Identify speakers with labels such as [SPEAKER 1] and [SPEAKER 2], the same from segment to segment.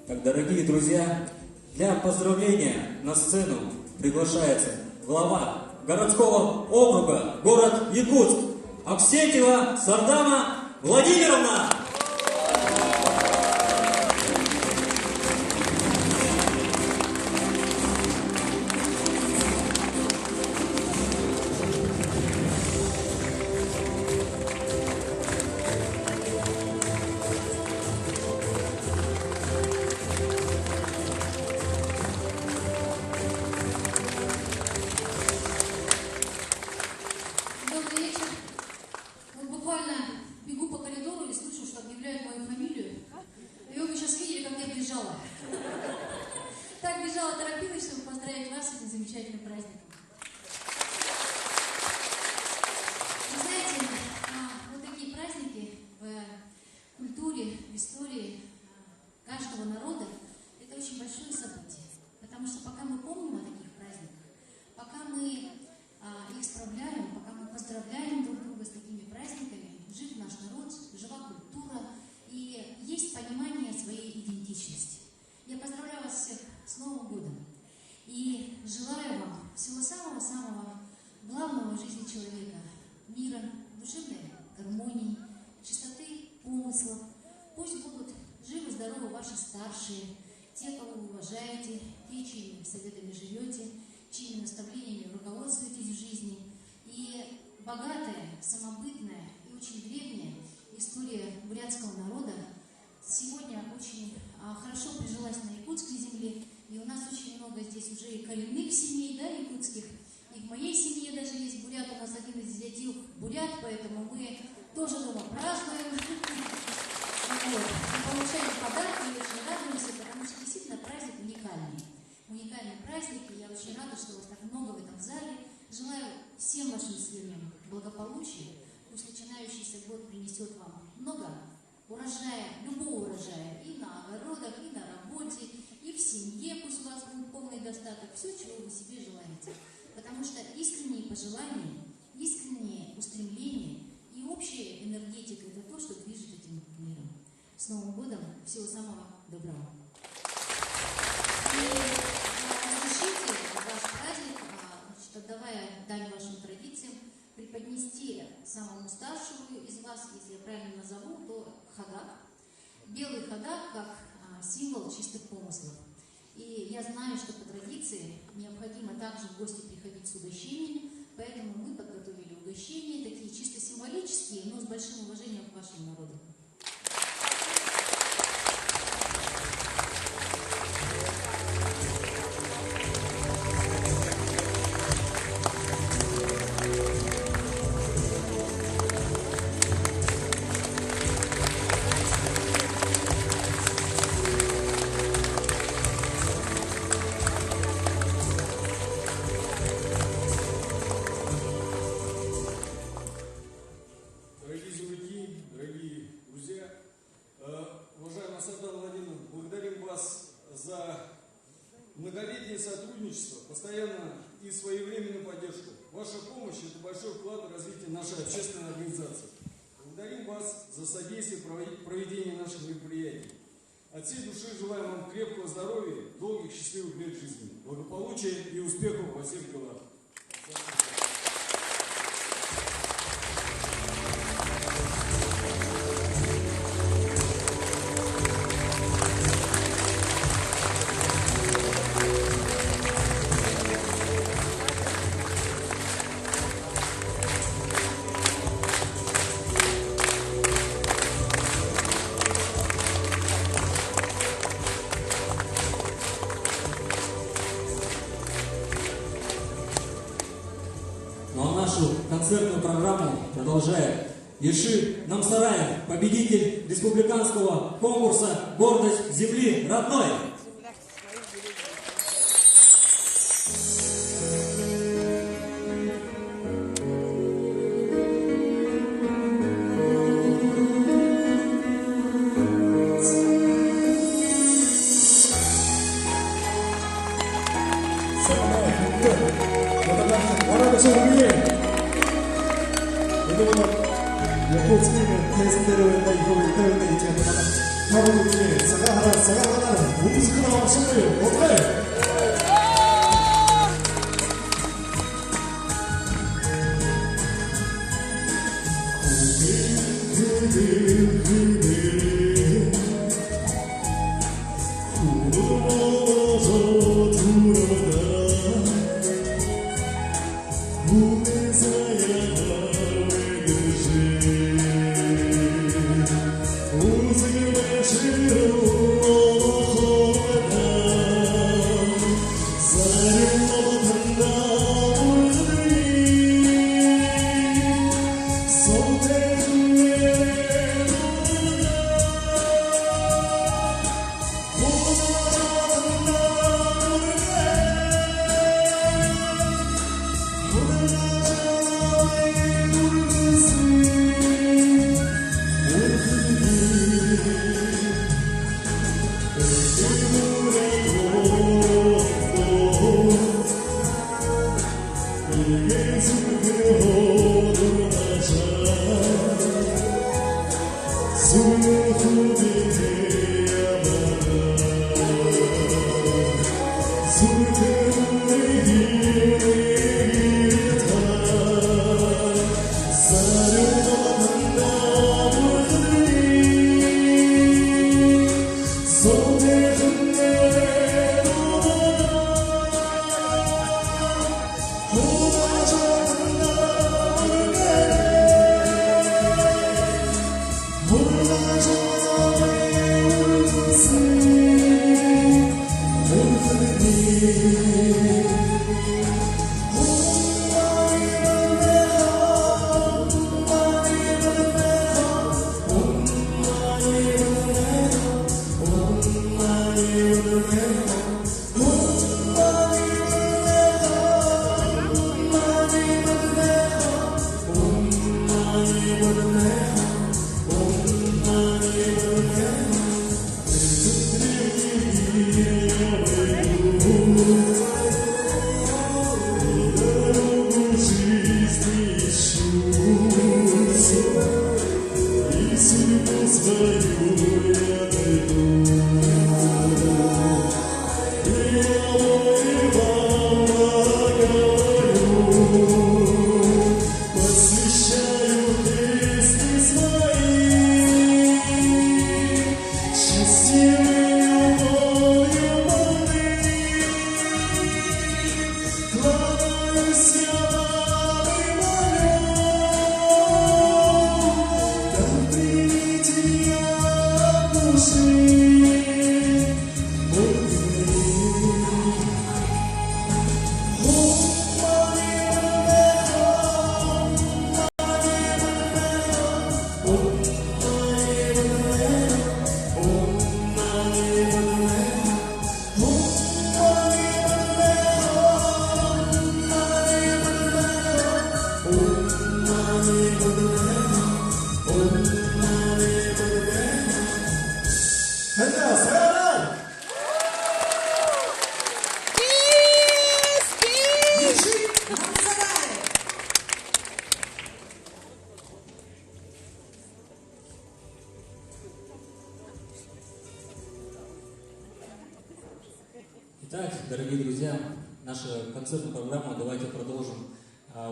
[SPEAKER 1] Так, дорогие друзья, для поздравления на сцену приглашается глава городского округа, город Якутск, Аксентьева Сардама Владимировна.
[SPEAKER 2] Те, кого вы уважаете, те, чьими советами живете, чьими наставлениями руководствуетесь в жизни. И богатая, самобытная и очень древняя история бурятского народа сегодня очень хорошо прижилась на якутской земле. И у нас очень много здесь уже и коренных семей, да, якутских. И в моей семье даже есть бурят, у нас один из дядей бурят, поэтому мы тоже дома празднуем. Получаем подарки и очень радуемся, потому что действительно праздник уникальный. Уникальный праздник, и я очень рада, что вас так много в этом зале. Желаю всем вашим семьям благополучия. Пусть начинающийся год принесет вам много урожая, любого урожая, и на огородах, и на работе, и в семье, пусть у вас будет полный достаток, все, чего вы себе желаете. Потому что искренние пожелания, искренние устремления и общая энергетика – это то, что движет этим миром. С Новым годом! Всего самого доброго! И разрешите ваш праздник, отдавая дань вашим традициям, преподнести самому старшему из вас, если я правильно назову, то хагак. Белый хагак как символ чистых помыслов. И я знаю, что по традиции необходимо также в гости приходить с угощениями, поэтому мы подготовили угощения, такие чисто символические, но с большим уважением к вашему народу.
[SPEAKER 3] Постоянно и своевременную поддержку. Ваша помощь – это большой вклад в развитие нашей общественной организации. Благодарим вас за содействие проведения наших мероприятий. От всей души желаем вам крепкого здоровья, долгих счастливых лет жизни, благополучия и успехов во всех делах.
[SPEAKER 1] Концертную программу продолжает Ерши Намсараев, победитель республиканского конкурса «Гордость земли родной».
[SPEAKER 4] 야코츠는 대선대로 했다 이거 있다 했다 있지 않나 하루 중에 사과하나 пацаны, окей?
[SPEAKER 1] Итак, дорогие друзья, нашу концертную программу давайте продолжим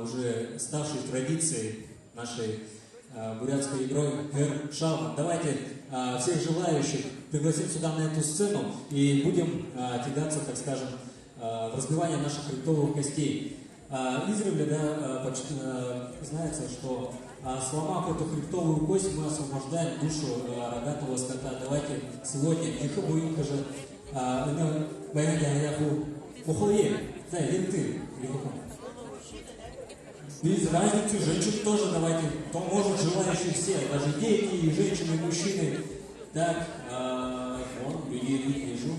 [SPEAKER 1] уже ставшей традицией нашей бурятской игрой «Эр Шалман». Давайте всех желающих пригласим сюда на эту сцену и будем тягаться, так скажем, в разбивание наших хребтовых костей. Издревле, знается, что сломав эту хребтовую кость, мы освобождаем душу рогатого скота. Давайте сегодня же без разницы, женщин тоже давайте, кто может, желающие все, даже дети, и женщины, и мужчины. Так, вон, людей вижу,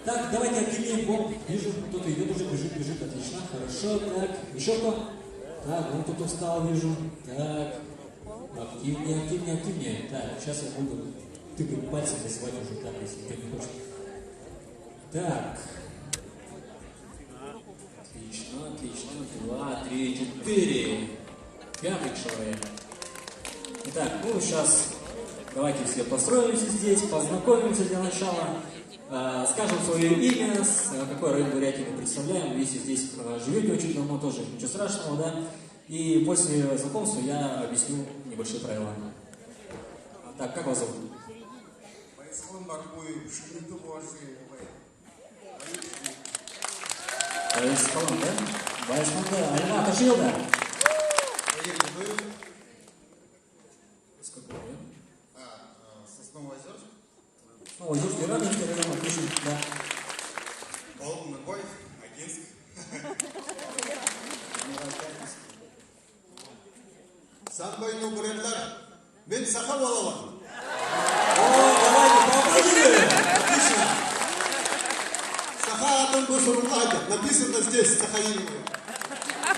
[SPEAKER 1] так, давайте активнее, вон, вижу, кто-то идет уже, бежит, отлично, хорошо, так, еще кто? Так, вон кто-то встал, вижу, так, активнее, так, сейчас я буду тыкать пальцем, называть уже так, если кто не хочет. Так. Отлично. 2, 3, 4. 5 человек. Итак, сейчас Давайте все построимся здесь, познакомимся для начала, скажем свое имя, какой район Бурятии мы представляем. Если здесь живете очень давно, тоже ничего страшного, да. И после знакомства я объясню небольшие правила. Так, как вас зовут? Байсхалан, да? Байсхалан, да. Альма Ташилда. С какого района?
[SPEAKER 4] Сосново-Озерск.
[SPEAKER 1] Озерский Радонежский район, отлично, да.
[SPEAKER 4] Балук-Нагоев, Агинск. Санбайну бурятлар, мен Саха балалар.
[SPEAKER 1] О, давайте поаплодируем! Отлично!
[SPEAKER 4] Саха Атан Бушурулладя, написано здесь Сахаимове.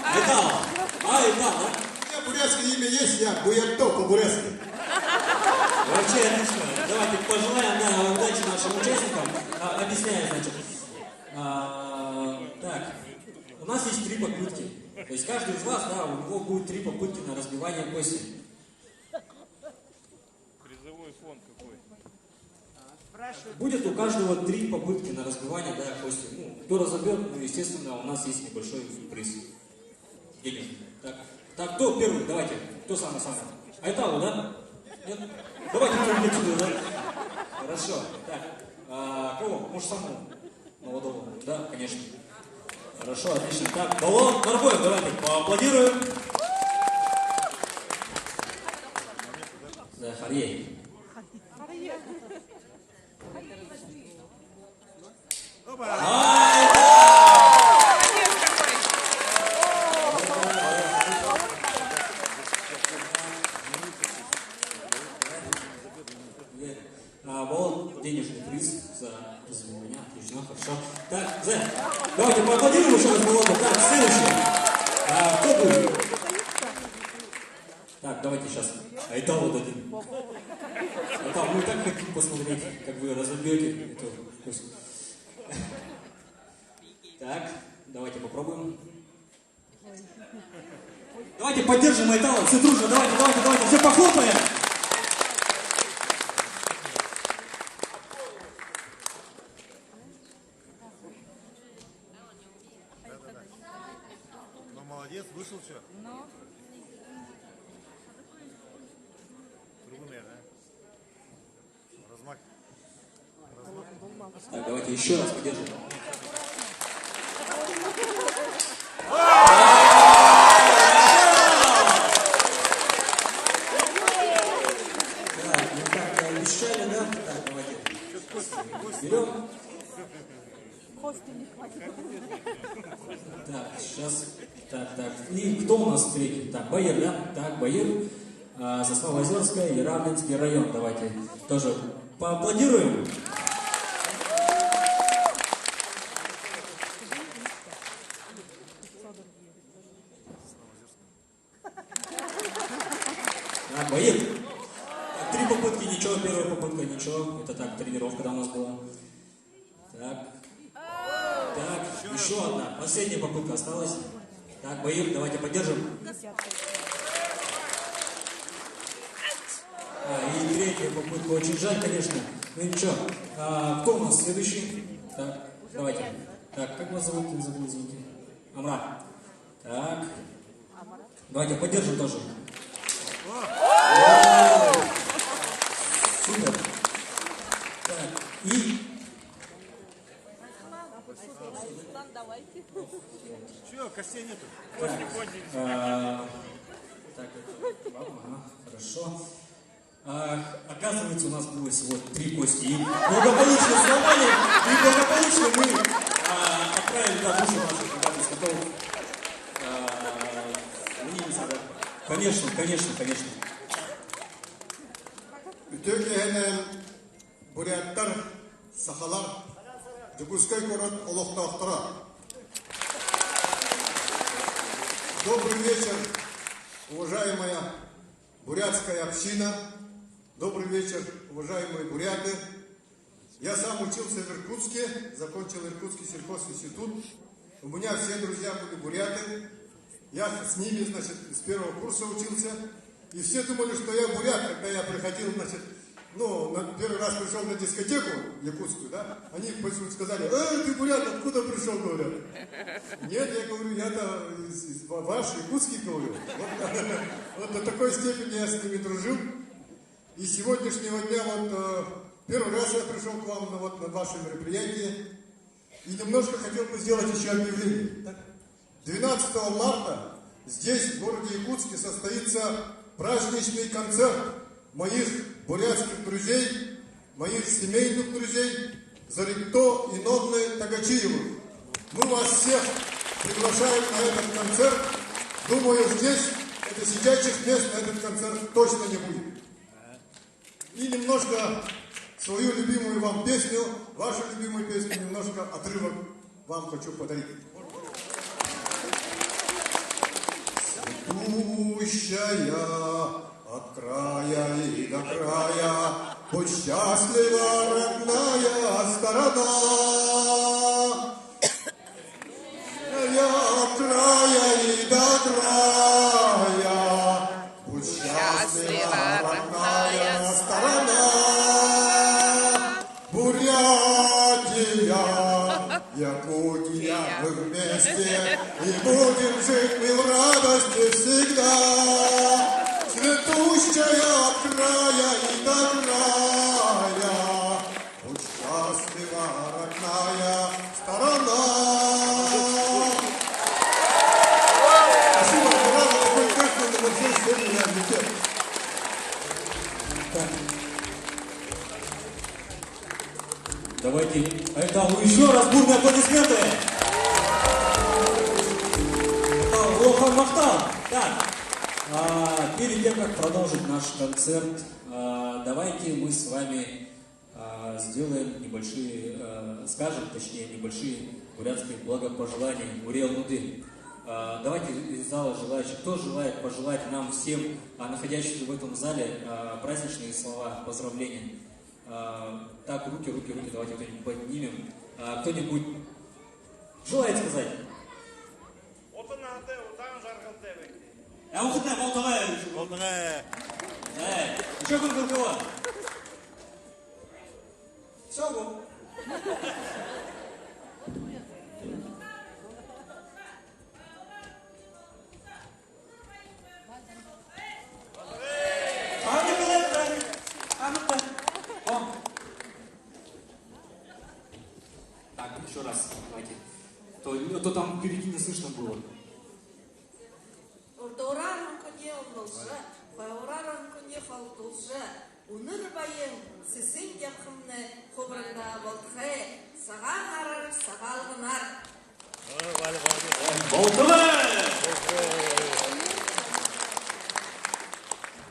[SPEAKER 1] Айтал! Айтал, да?
[SPEAKER 4] У меня бурятское имя есть, я Буятто по-бурятски.
[SPEAKER 1] Вообще отлично. Давайте пожелаем, да, удачи нашим участникам. Объясняю, значит. Так, у нас есть 3 попытки. То есть каждый из вас, да, у него будет 3 попытки на разбивание кости.
[SPEAKER 5] Призовой фонд какой?
[SPEAKER 1] Будет у каждого 3 попытки на разбивание, да, кости. Ну, кто разобьет, ну, естественно, у нас есть небольшой приз. Денежный. Так, кто первый? Давайте. Кто самый-самый? Айталу, да? Нет? Давайте кто-нибудь сюда, да? Хорошо. Так, кого? Может, самого молодого? Да, конечно. Хорошо, отлично. Так, Балуан Нарбоев, давайте поаплодируем. Да, Харьей. Вот денежный приз за развивание. Отлично, хорошо. Так, давайте поаплодируем еще раз Балуану. Так, следующий. Кто будет? Так, давайте сейчас Айталу дадим. Айтал, мы и так хотим посмотреть, как вы разобьете эту кость. Так, давайте попробуем. Давайте поддержим Айтала, все дружно, давайте, все похлопаем.
[SPEAKER 4] Ну, молодец, вышел что? Трудная, да? Размах.
[SPEAKER 1] Так, давайте еще раз поддержим. Так, ну как обещали, да? Так, давайте. Берем. Так, сейчас. Так. И кто у нас третий? Так, Баир, да? Так, Баир. Сосново-Озерская и Равнинский район. Давайте тоже поаплодируем. Так, Баир. Так, 3 попытки, ничего, первая попытка, ничего. Это так, тренировка у нас была. Так, еще одна. Последняя попытка осталась. Так, Баир, давайте поддержим. И третья попытка. Очень жаль, конечно. Ну ничего. Кто у нас следующий? Так, давайте. Так, как вас зовут? Не забыл, извините. Амра. Так. Давайте поддержим тоже. Супер. Так, и...
[SPEAKER 4] Че, костей нету?
[SPEAKER 1] Так, хорошо. Оказывается, у нас было всего 3 кости. И благополучно сломали, и благополучно мы отправили душу наших ребят из котов. Конечно.
[SPEAKER 4] Türkiye'nin буряттар, сахалар, Джигурской город Олохтахтара. Добрый вечер, уважаемая бурятская община. Добрый вечер, уважаемые буряты. Я сам учился в Иркутске, закончил Иркутский сельхозинститут. У меня все друзья были буряты. Я с ними, значит, с 1-го курса учился. И все думали, что я бурят, когда я приходил, значит, ну, первый раз пришел на дискотеку якутскую, да, они почему-то сказали: ты, бурят, откуда пришел, говорят? Нет, я говорю, я-то ваш, якутский, говорю. Вот до такой степени я с ними дружил. И с сегодняшнего дня, вот, первый раз я пришел к вам на ваше мероприятие. И немножко хотел бы сделать еще объявление. 12 марта здесь, в городе Якутске, состоится праздничный концерт моих бурятских друзей, моих семейных друзей Зарикто и Нодны Тагачиевых. Мы вас всех приглашаем на этот концерт. Думаю, здесь это сидячих мест на этот концерт точно не будет. И немножко свою любимую вам песню, вашу любимую песню, немножко отрывок вам хочу подарить. Светущая от края и до края, будь счастлива, родная сторона. От края и до края, будь счастлива, родная сторона. Бурятия, Якутия, мы вместе, и будем жить мы в радости всегда. Цветущая от края и до края, будь счастлива, родная сторона. Спасибо, мне рада такой песни, но здесь сегодня не объектив.
[SPEAKER 1] Давайте этому еще раз бурные аплодисменты. Это Лохан Махтал. Так, перед тем, как продолжить наш концерт, давайте мы с вами сделаем небольшие, скажем, точнее, небольшие бурятские благопожелания Уриэл Нуды. Давайте из зала желающих, кто желает пожелать нам всем, находящимся в этом зале, праздничные слова, поздравления. Так, руки, давайте кто-нибудь поднимем. Кто-нибудь желает сказать? Еще кого? Все, Так, еще раз, давайте. То там впереди не слышно было.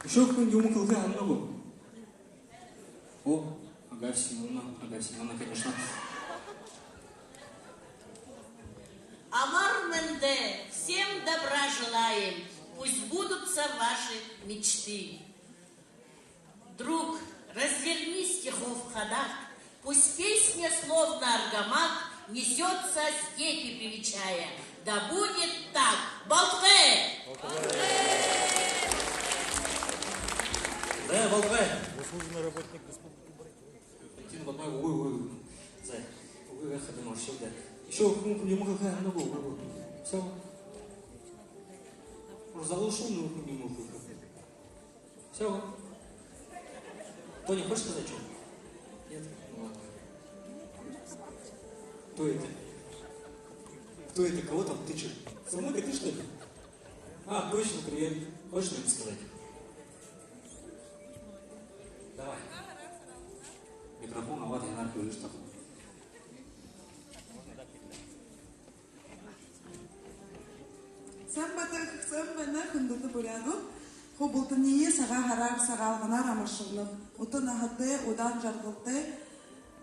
[SPEAKER 1] Еще кто-нибудь умыкал много? О, Ага Семеновна, конечно.
[SPEAKER 6] Амар Менде, всем добра желаем, пусть сбудутся ваши мечты. Друг, разверни стихов ходах, пусть песня, словно аргамак, несется степи привечая. Да будет так. Болтве!
[SPEAKER 1] Да, Болтве! Заслуженный работник республики Бурятия. Один в одной, Зай, ходимо, все, да. Еще не могу какая много, все. Уже заглушил, но не могу. Все. Тони, хочешь сказать что? Нет? Ну ладно. Кто это? Кто это? Кого там тычет? Самой ты что ли? Точно, привет. Хочешь что-нибудь сказать? Давай. Микрофон, а вот я наркую, что?
[SPEAKER 7] Сэмбэна хүндэты буряду хобултыние сага харар сагалганар амашыгнып утын ахаты удан жаргылты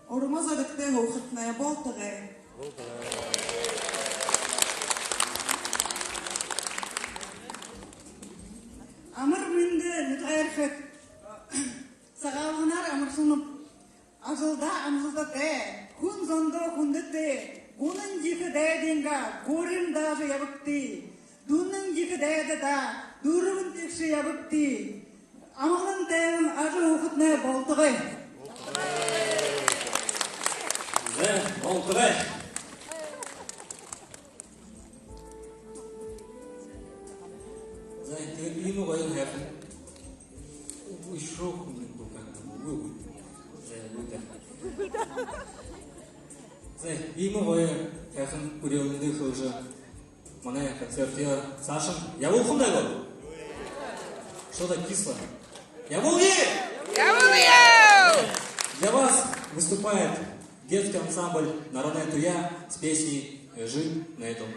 [SPEAKER 7] орумаз одыкты хоухытная болтыгы Амыр минде нитгайрхет сагалганар амашыгнып ажылда амжылдаты хүн зондо хүндэты гунын жикі дәденга горим даже ябыкты Дунның жикі дәді да, дұрығын текші ябыпты. Амағын тәйін ажы оқытнай болды Олтығай.
[SPEAKER 1] Олтығай. Ini kau yang happen. Ushro bukan kamu. Saya bukan. Saya ini kau yang happen. Kuriau ini kerja. Mana концертия Сашин. Я был худой год. Что-то кисло. Я был Для вас выступает детский ансамбль «Народная туя» с песней «Жить на этом».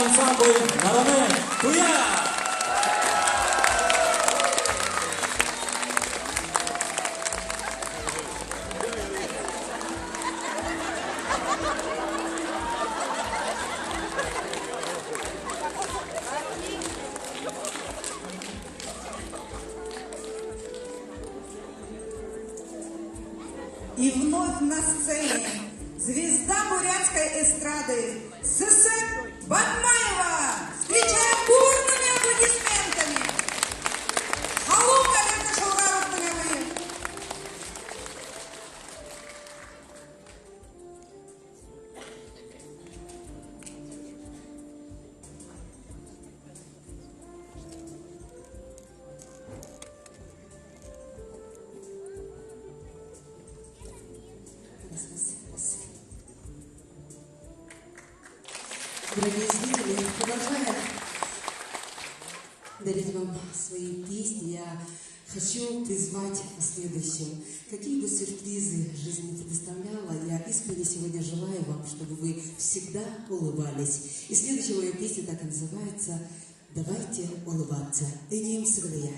[SPEAKER 1] ансамбль «Наране Туя».
[SPEAKER 7] И вновь на сцене звезда бурятской эстрады Сысык Батмаева. Встречаем бурными аплодисментами. Халука Шалгаровны.
[SPEAKER 8] Дорогие зрители, продолжая дарить вам свои песни, я хочу призвать к следующему. Какие бы сюрпризы жизнь не предоставляла, я искренне сегодня желаю вам, чтобы вы всегда улыбались. И следующая моя песня так и называется «Давайте улыбаться». Эним Сыгрия.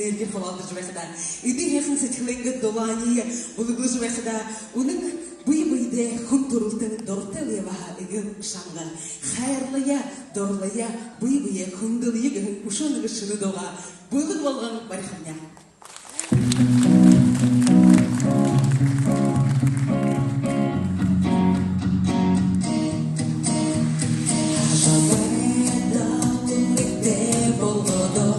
[SPEAKER 8] энергия халандырж байхада. Иди хэхэн сэтгэлэнгэд дулааны булгуж байхада. Үнэн бие хүн төрөлтөнд дуртай яваа эгэн шанган. Хайрлая, дорлая, бие хүндэлийг ушоныг шинэдога. Булг болгон барихня. Bolgodo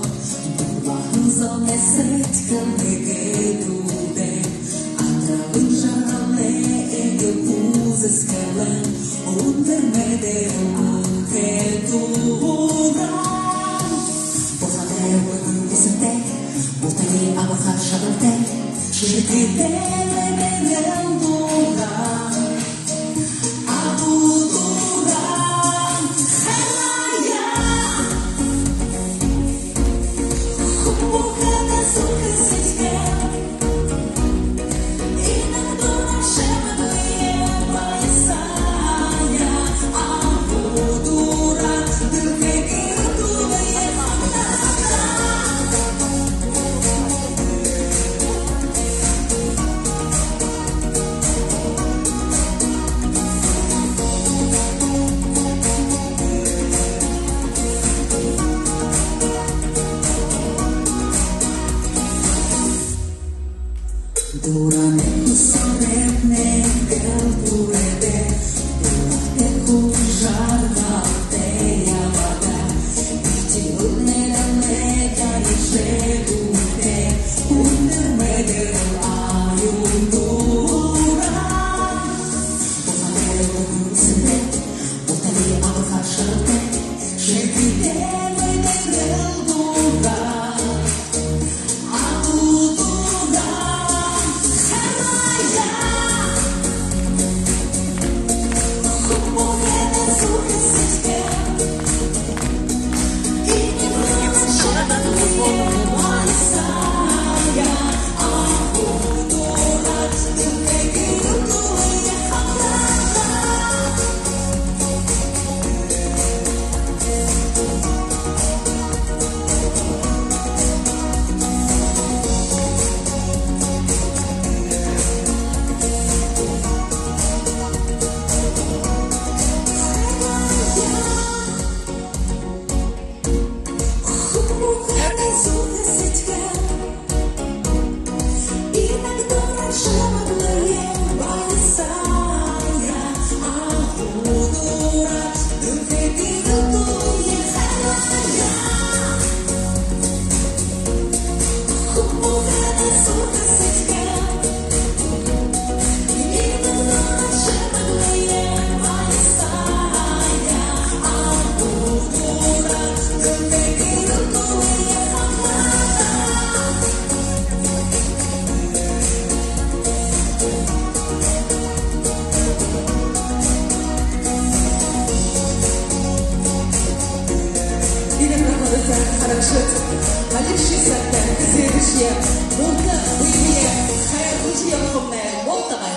[SPEAKER 8] Друзья, ну-ка, выбери Хайргузия умная, Волтова.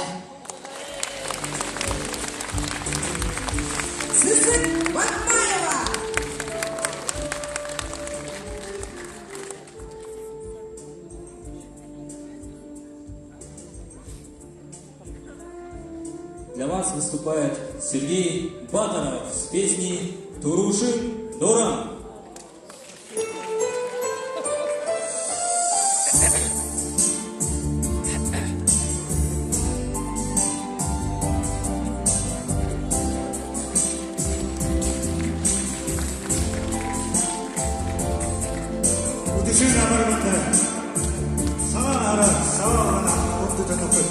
[SPEAKER 7] Сысык Батмаева.
[SPEAKER 1] Для вас выступает Сергей Батаров с песней «Турушин Дорам».
[SPEAKER 4] Удишина барбата, сара, сара, вот это такое.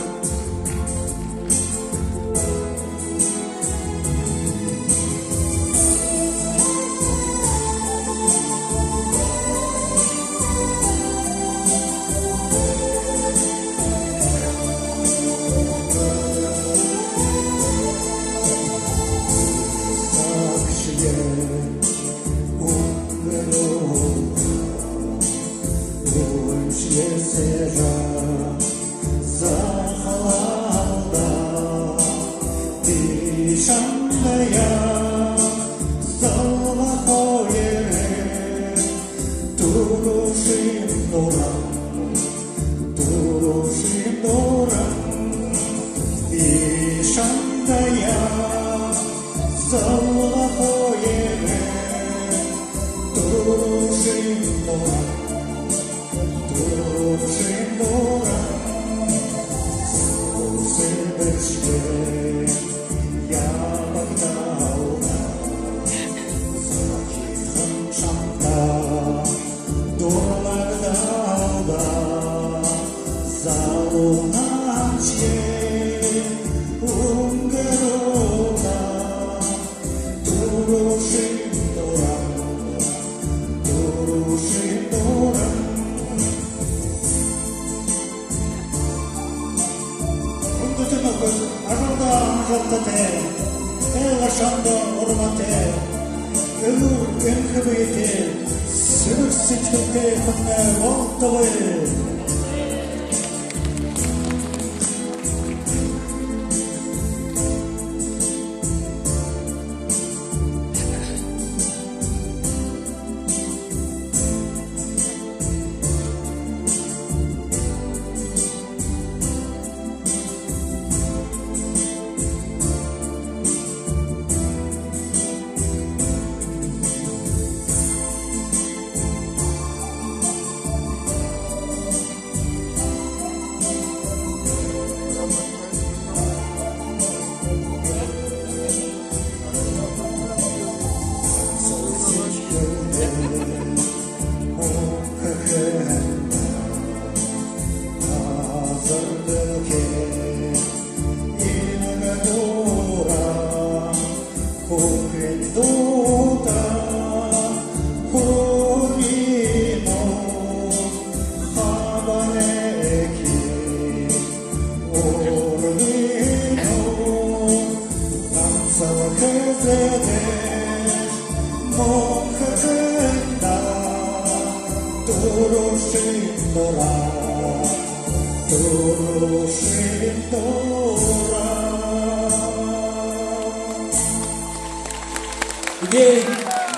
[SPEAKER 1] Сергей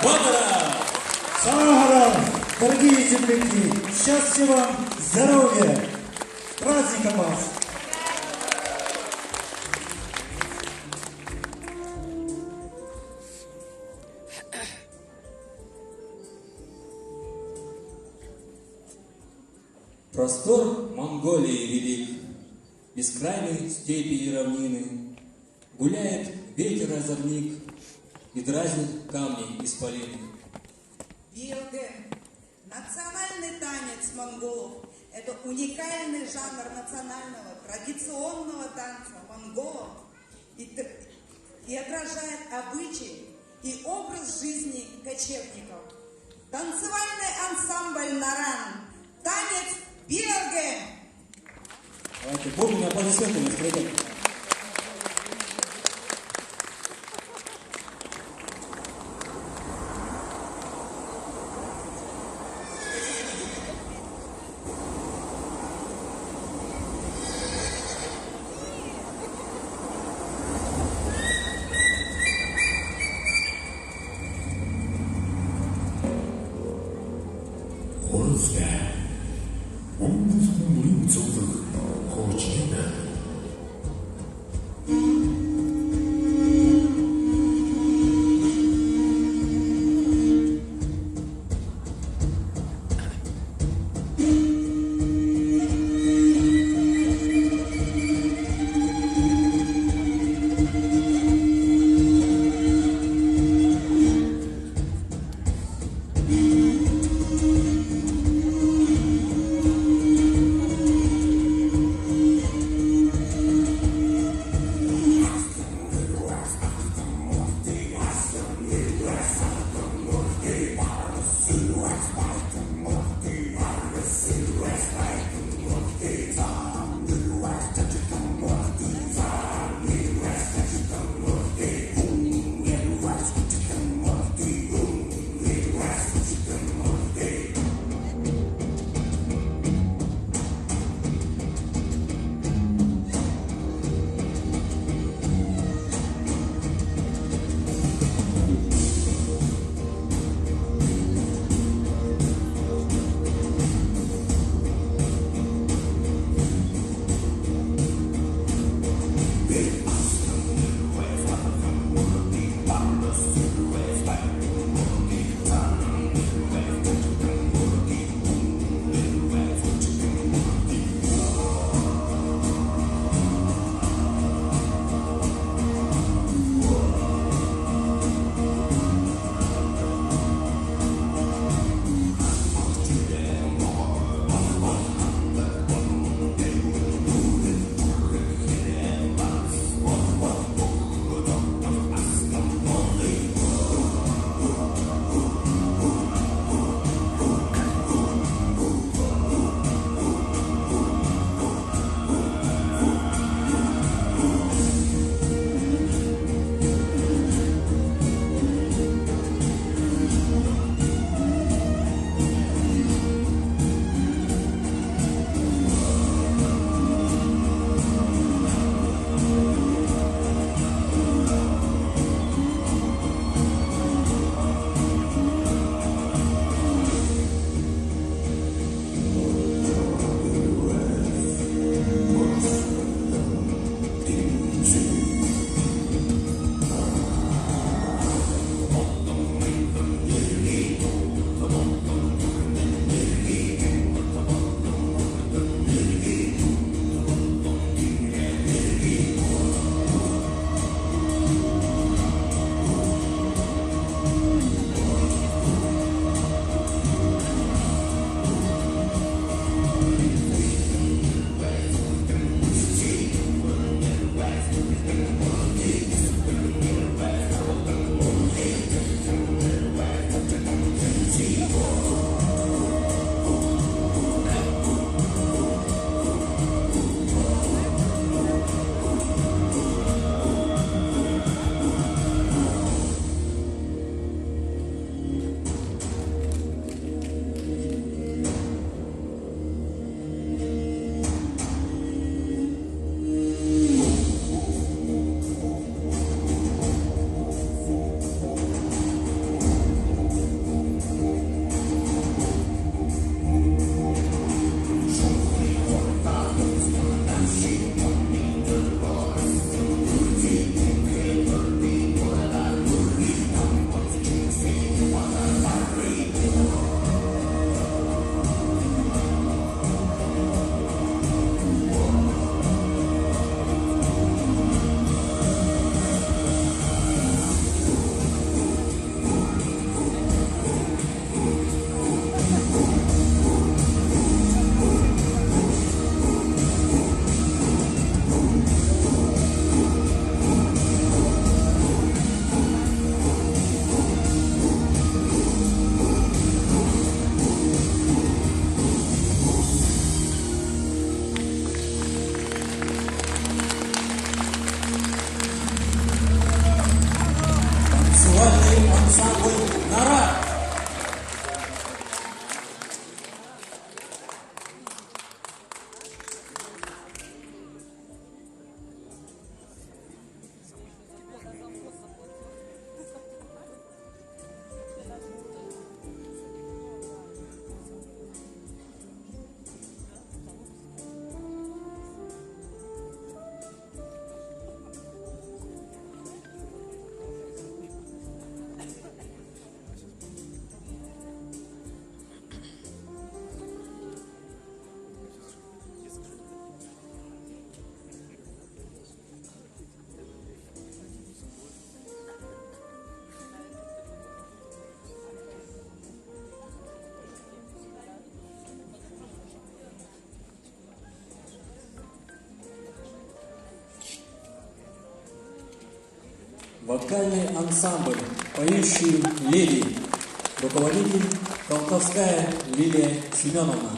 [SPEAKER 1] Батаров!
[SPEAKER 4] Сахара, дорогие земляки, счастья вам, здоровья, праздником вас!
[SPEAKER 1] Простор Монголии велик, бескрайней степи и равнины, гуляет ветер-озорник и дразнит камни исполины.
[SPEAKER 7] Биоге. Национальный танец монголов – это уникальный жанр национального традиционного танца монголов и отражает обычаи и образ жизни кочевников. Танцевальный ансамбль «Наран». Танец биоге.
[SPEAKER 1] Давайте бурными аплодисментами встречаем. Вокальный ансамбль «Поющие леди». Руководитель Колтовская Лилия Семеновна.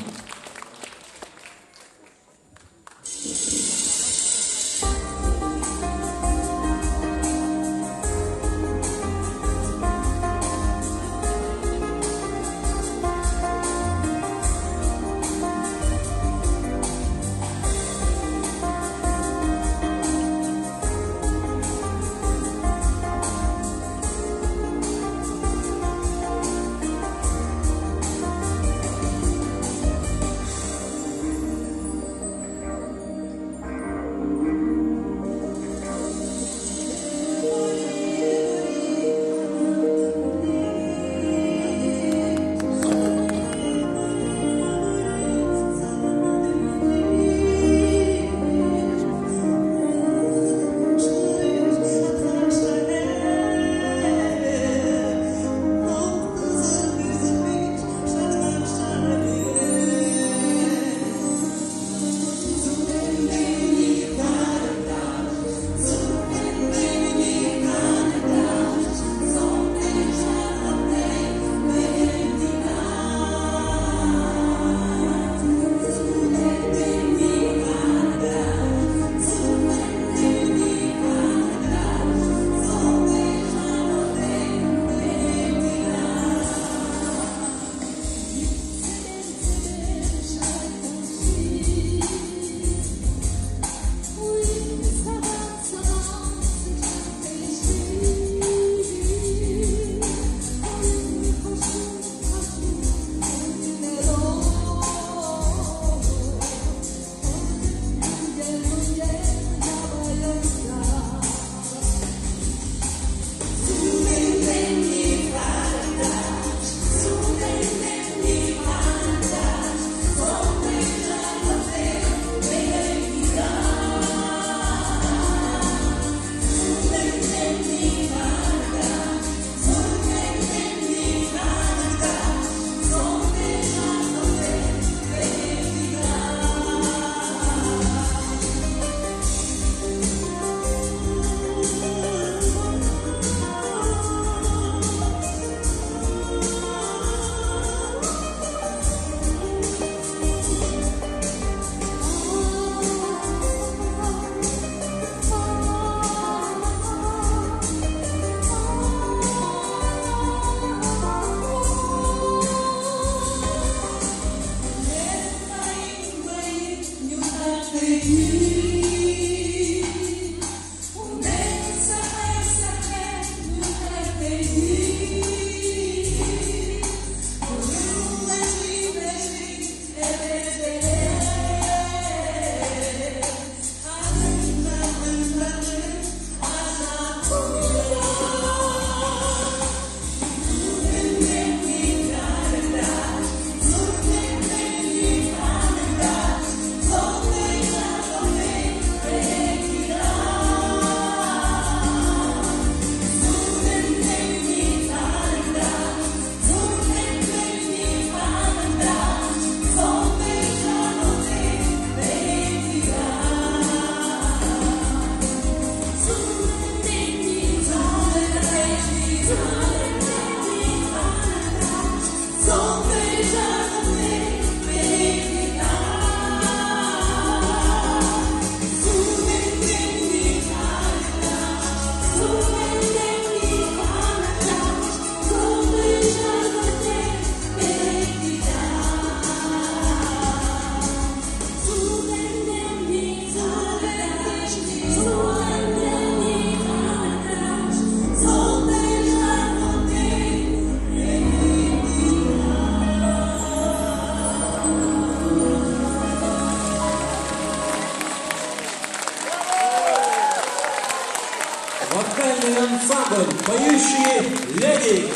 [SPEAKER 1] Вокальный ансамбль «Поющие леди».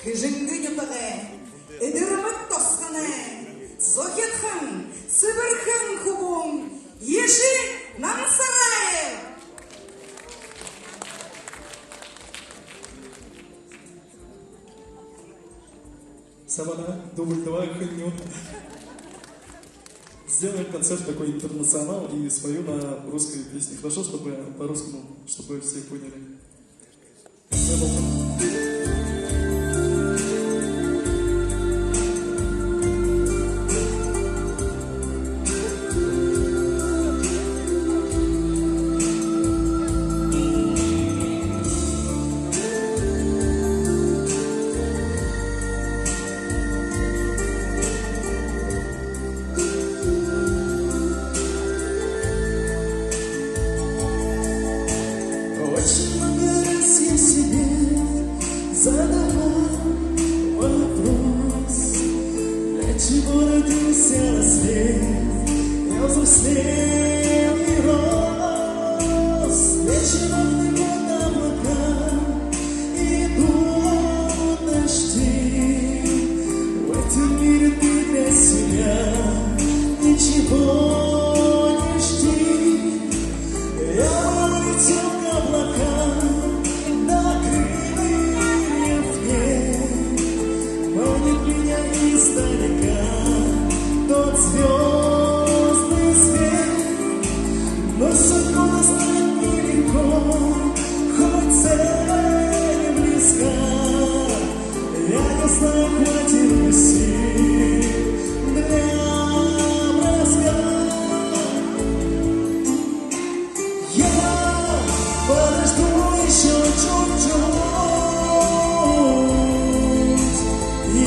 [SPEAKER 7] Хыжыңгы юпығы, үдіріміт тосқаны, зокетхың, сыбырхың хубың, еші намсарайы.
[SPEAKER 9] Сабана дубль 2 хыннет. сделаем концерт такой интернационал и спою на русской песне. Хорошо, чтобы по-русскому, чтобы все поняли.
[SPEAKER 10] Очень много раз я себе задавал вопрос, для чего родился на свет, я взрослел и рос, для чего плывут облака и идут дожди. В этом мире ты для себя ничего не жди. Я улетел к облакам, до крыльев нет, манит меня издалека тот звездный свет. Но судьбу достать нелегко, хоть цель близка. Я не знаю, хватит ли сил для броска. Подожду еще чуть-чуть и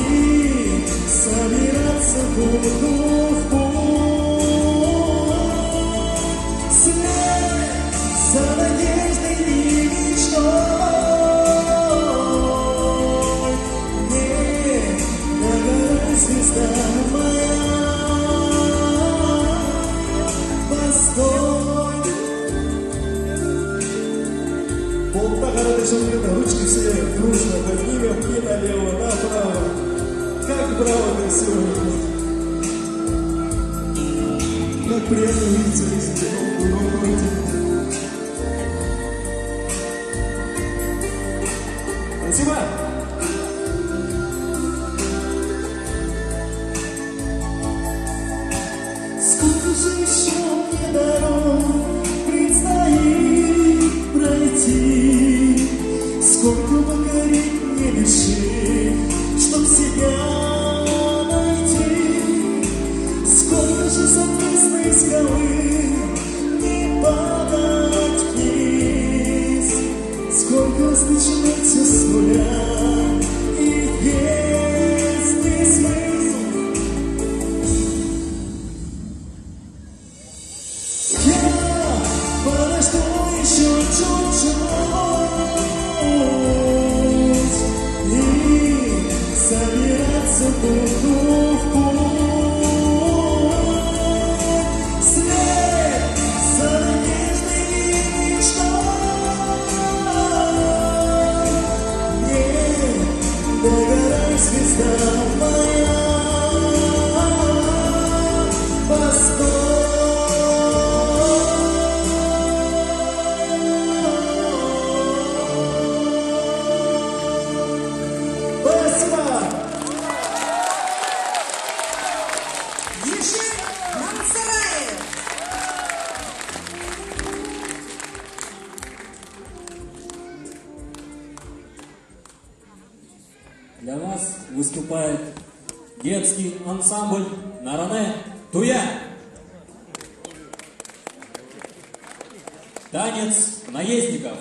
[SPEAKER 10] собираться буду в путь. След за надеждой и мечтой не догорай, звезда моя. Постой.
[SPEAKER 9] Полтора шагнета, ручки все дружно поднимем и налево, направо. Как браво красиво. Как приятно увидеть в другом городе. Спасибо.
[SPEAKER 10] Сколько же еще мне дорог предстоит пройти, сколько покорить мне вершин, чтоб себя найти, сколько же с отвесной скалы не падать вниз, сколько начинать все с нуля и есть ли смысл. Я подожду еще чуть-чуть и собираться буду в путь. След за надеждой и мечтой не догорай, звезда моя. Постой.
[SPEAKER 1] Для вас выступает детский ансамбль Наране Туя. Танец наездников.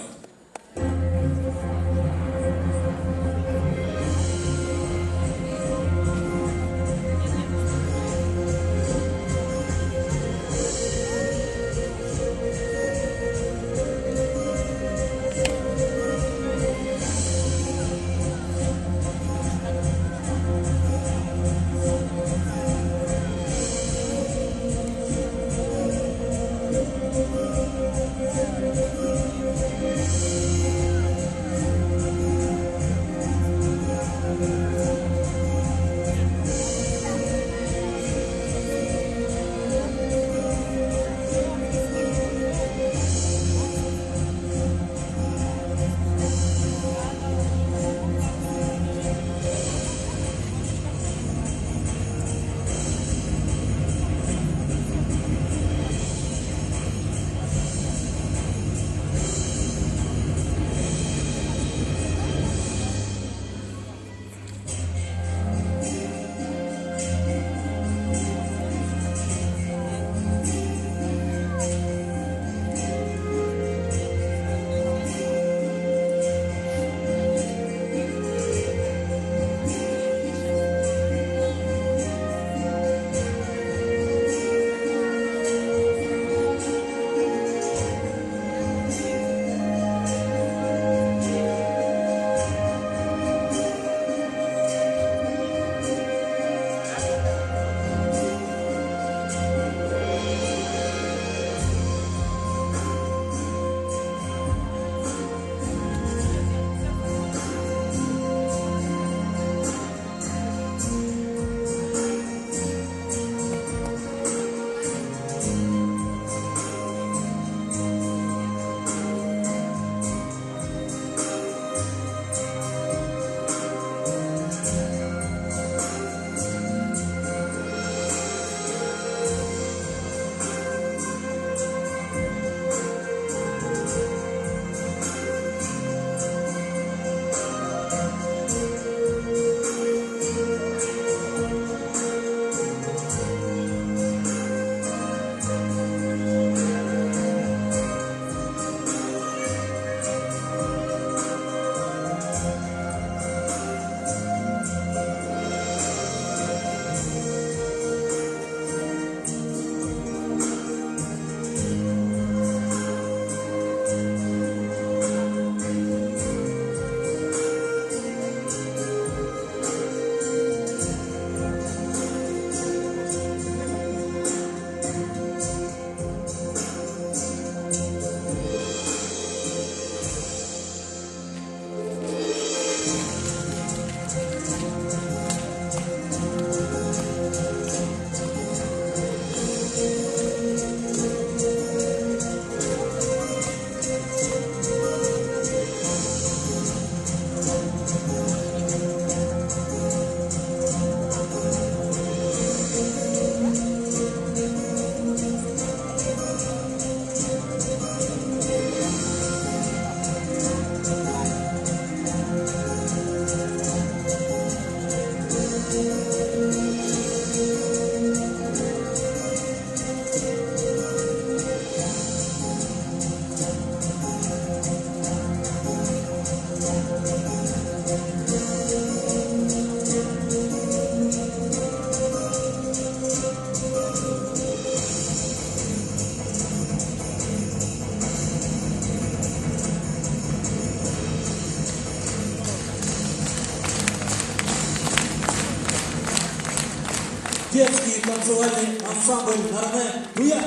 [SPEAKER 1] танцевальный ансамбль «Нарне Туя»,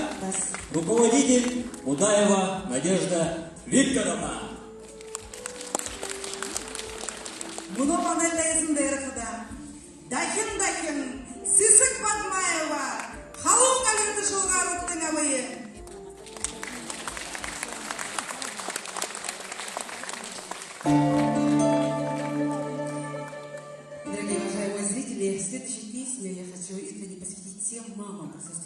[SPEAKER 1] руководитель Удаева Надежда Викторовна.
[SPEAKER 7] Мұны мамелдайсыңдар құда. Дахин, Сысық Бадмаева, халық қалымды жылғар ұттың абайы.
[SPEAKER 8] Дорогие уважаемые зрители, следующую песню я хочу искренне посвятить всем мамам, присутствующим